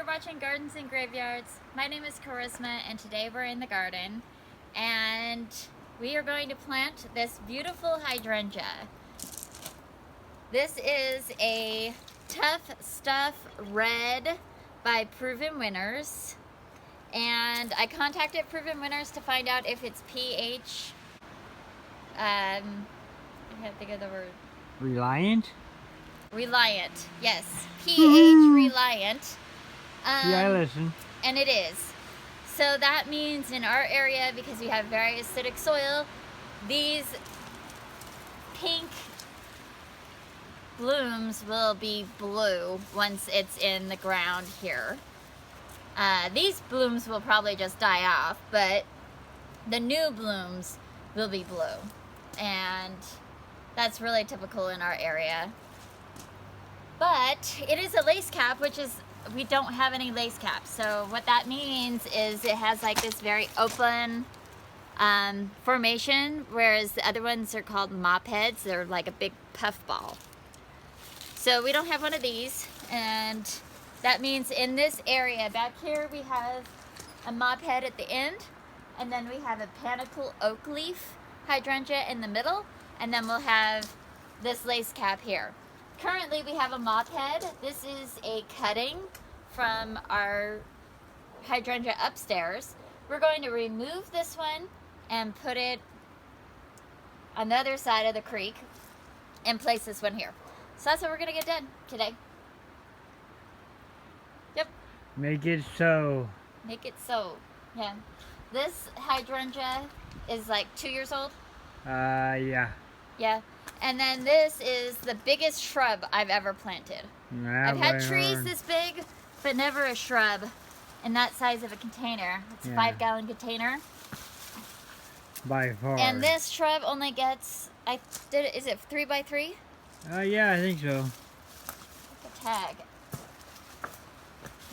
you're watching Gardens and Graveyards. My name is Charisma and today we're in the garden and we are going to plant this beautiful hydrangea. This is a Tuff Stuff Red by Proven Winners, and I contacted Proven Winners to find out if it's pH I can't think of the word. Reliant? Reliant, yes. pH reliant. Yeah, I listen. And it is. So that means in our area, because we have very acidic soil, these pink blooms will be blue once it's in the ground here. These blooms will probably just die off, but the new blooms will be blue. And that's really typical in our area. But it is a lace cap, which is, we don't have any lace caps. So what that means is it has like this very open formation, whereas the other ones are called mop heads. They're like a big puff ball. So we don't have one of these, and that means in this area back here we have a mop head at the end, and then we have a panicle oak leaf hydrangea in the middle, and then we'll have this lace cap here. Currently we have a mop head. This is a cutting from our hydrangea upstairs. We're going to remove this one and put it on the other side of the creek and place this one here. So that's what we're gonna get done today. Yep. Make it so. Make it so. Yeah. This hydrangea is like 2 years old. Yeah. Yeah. And then this is the biggest shrub I've ever planted. I've had trees this big, but never a shrub in that size of a container. It's a 5-gallon container. By far. And this shrub only gets, is it 3 by 3? Yeah, I think so. The tag.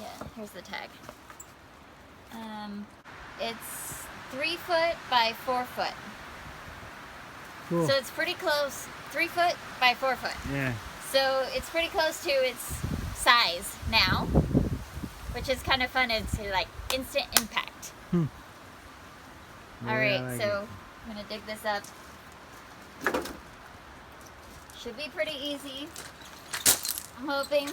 Yeah, here's the tag. It's 3 foot by 4 foot. Cool. So it's pretty close. 3 foot by 4 foot. Yeah. So it's pretty close to its size now, which is kind of fun. It's like instant impact. Yeah, All right, I like so I'm gonna dig this up. Should be pretty easy, I'm hoping.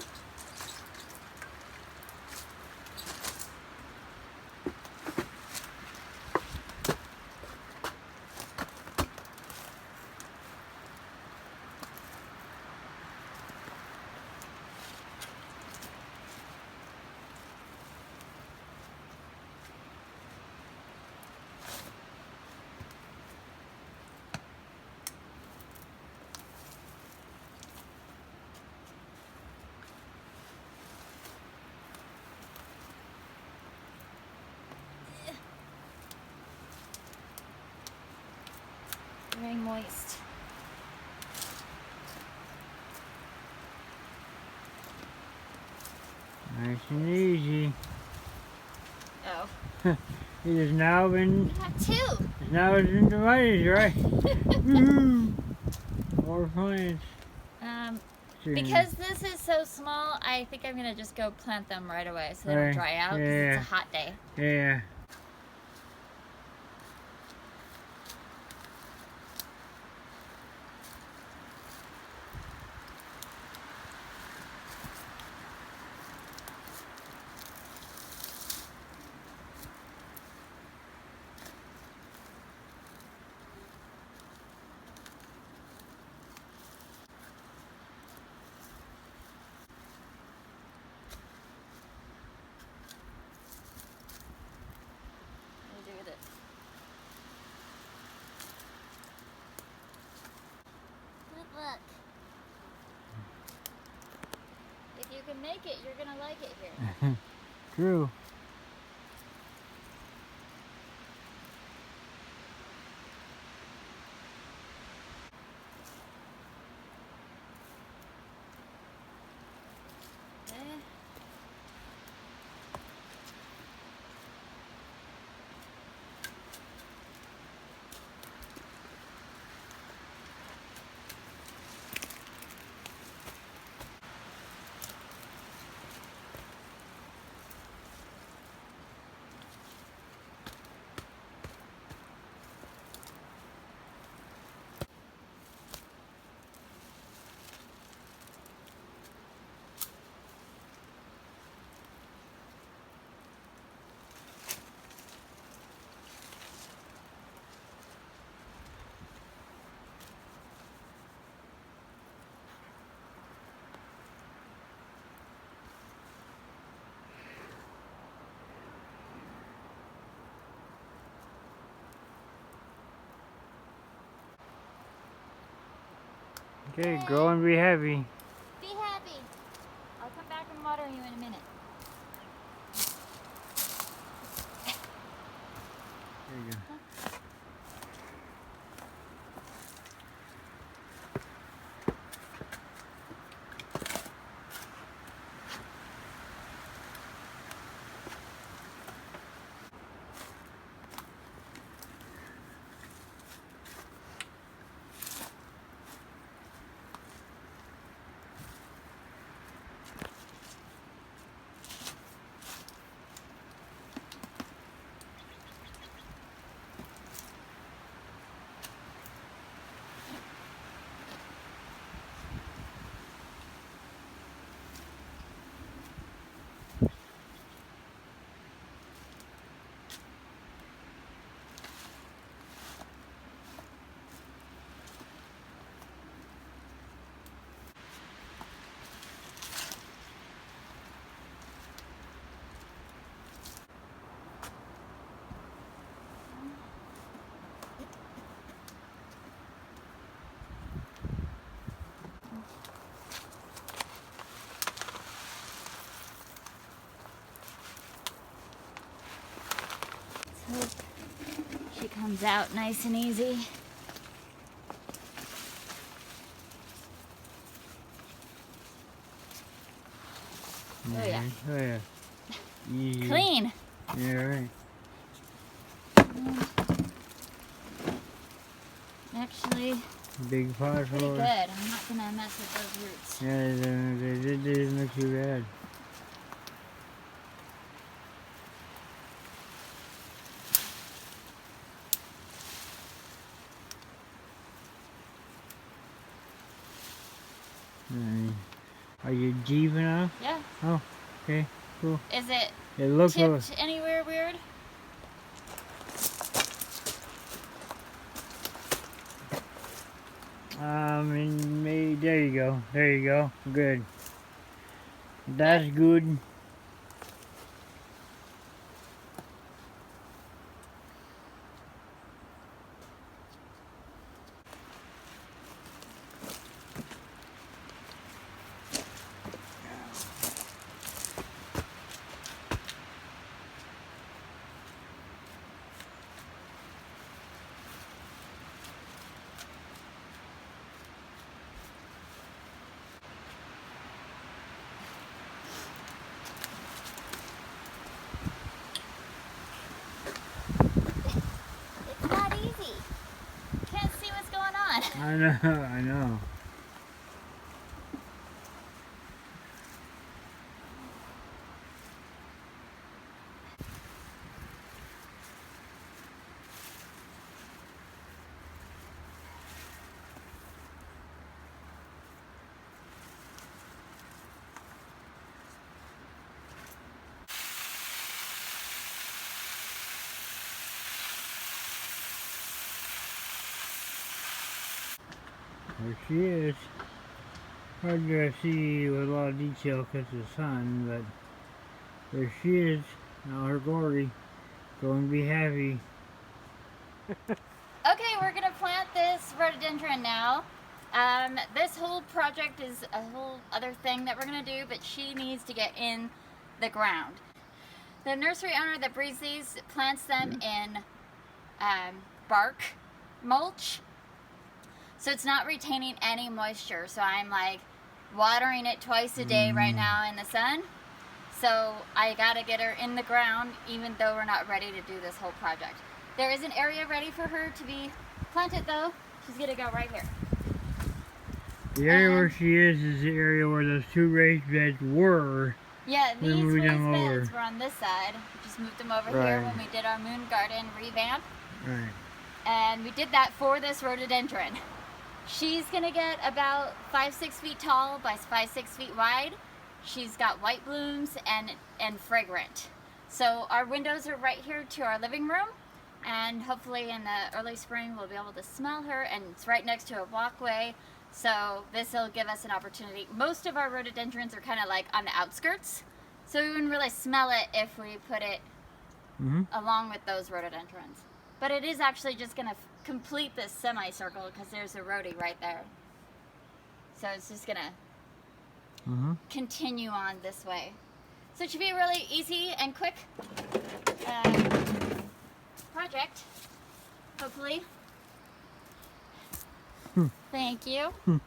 Very moist. Nice and easy. Oh. It has now been. You have 2. It's now been divided, right? Woohoo! More plants. Because this is so small, I think I'm gonna just go plant them right away so they don't dry out because it's a hot day. Yeah. Look. If you can make it, you're gonna like it here. True. Okay, grow and be happy. Be happy. I'll come back and water you in a minute. There you go. Let's hope she comes out nice and easy. Oh yeah. Oh yeah. Easy. Clean. Yeah, right. Actually, Big pot pretty full. good. I'm not gonna mess with those roots. Yeah, they didn't look too bad. Are you jeeping now? Yeah. Oh, okay, cool. Is it It looks tipped anywhere weird? there you go. There you go. Good. That's good. It's not easy. Can't see what's going on. I know, I know. There she is. Hard to see with a lot of detail because of the sun, but there she is. Now her glory. Go and be happy. Okay, we're gonna plant this rhododendron now. This whole project is a whole other thing that we're gonna do, but she needs to get in the ground. The nursery owner that breeds these plants them in bark mulch, so it's not retaining any moisture. So I'm like watering it twice a day right now in the sun. So I gotta get her in the ground even though we're not ready to do this whole project. There is an area ready for her to be planted though. She's gonna go right here. The area where she is the area where those two raised beds were. Yeah, We these moved raised them beds over. were on this side. We just moved them over here Right. when we did our moon garden revamp. Right. And we did that for this rhododendron. She's gonna get about 5-6 feet tall by 5-6 feet wide. She's got white blooms and fragrant. So our windows are right here to our living room, and hopefully in the early spring we'll be able to smell her, and it's right next to a walkway. So this will give us an opportunity. Most of our rhododendrons are kind of like on the outskirts, so we wouldn't really smell it if we put it along with those rhododendrons. But it is actually just gonna complete this semicircle because there's a rhodie right there. so it's just gonna Uh-huh. continue on this way. So it should be a really easy and quick project, hopefully. Thank you.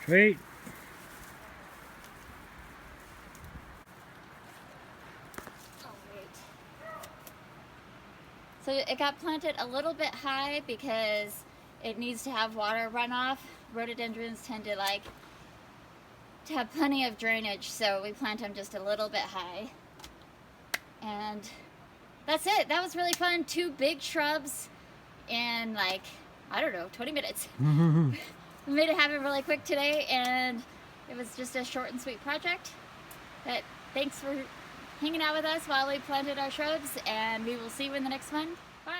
Sweet. Oh, wait. So it got planted a little bit high because it needs to have water runoff. Rhododendrons tend to like to have plenty of drainage, so we plant them just a little bit high. And that's it. That was really fun. 2 big shrubs in like, I don't know, 20 minutes. We made it happen really quick today, and it was just a short and sweet project. But thanks for hanging out with us while we planted our shrubs, and we will see you in the next one. Bye.